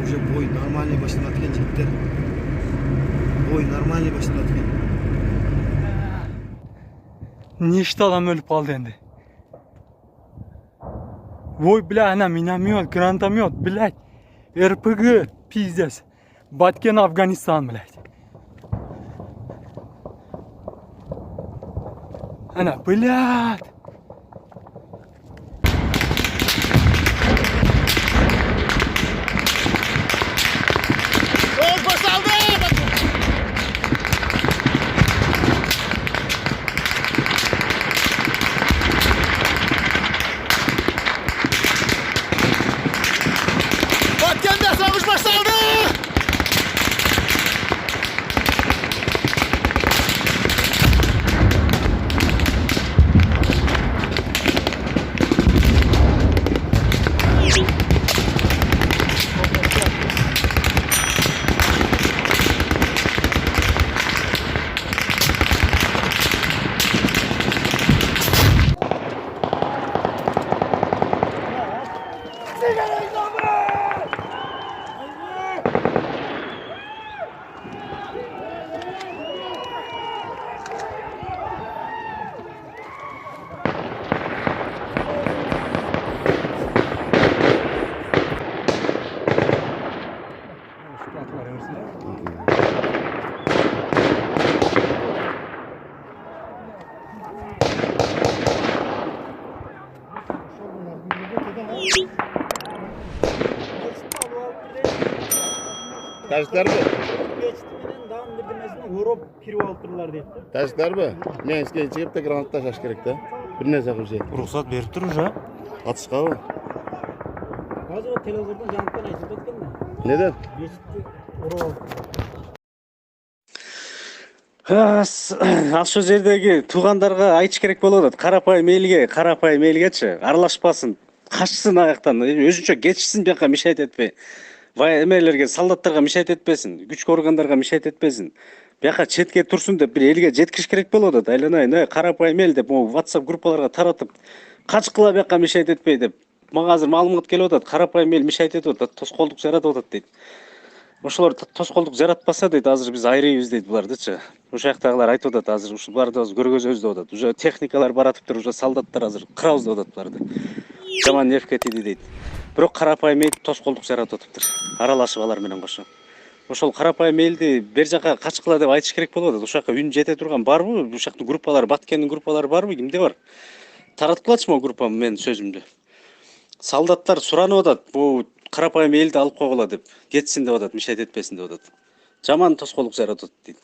уже бой нормальный башталат экен жигиттер. Бой нормальный башталат экен. Нешті адам өліп қалды енді. Ой, бля, ана миномет, гранатомет, блядь. РПГ, пиздец. Баткен Афганистан, блядь. Ана, блядь. Taşlar mı? Geçtiğinin dağın birdirmesine Europe kiri altırlar deyip. Taşlar mı? Men isken çıkıp da granat taşaş gerek de. Bir ne sakın şey. Ruhsat berip tur уже. Atışqa mı? Hazır o televizordan janıttan aytып ötкен да. Neden? Geçti Europe. Ошол жердеги туугандарга айтыш керек болуп атат. Карапайым элгечи аралашпасын, качсын аяктан, өзүнчө кетишсин, бияка мешайт этпей. Эмелерге, солдаттарга мешайт этпесин, күчкү органдарга мешайт этпесин. Бияка четке турсун деп бир элге жеткириш керек болуп атат. Айланайын, карапайым эл деп WhatsApp группаларга таратып, качкыла бияка мешайт этпей деп. Мага азыр маалымат келип атат. Карапайым эл мешайт этип атат, тоскоолдук жаратып атат дейт. Ошолор тоскоолдук жаратпаса дейт, азыр биз айрыйбыз дейт булардычы. Ошол жактагылар айтып атат, азыр ушуларды көргөзөбүз деп атат. Уже техникалар баратыптыр, уже солдаттар азыр кырабыз деп атат буларды. Жаман нефке тиди дейт. Бирок карапайым эл тоскоолдук жаратып атыптыр. Аралашып алар менен кошо. Ошол карапайым элди бер жака качкыла деп айтыш керек болуп атат. Ошол жака үн жете турган барбы? Бул жакта группалар, Баткендин группалары барбы? Кимде бар? Таратып могу группа менин сөзүмдү. Солдаттар суранып атат. Бул карапайым элди алып койгула деп. Кетсин деп атат, мешайт этпесин деп атат. Жаман тоскоолдук жаратып атат дейт.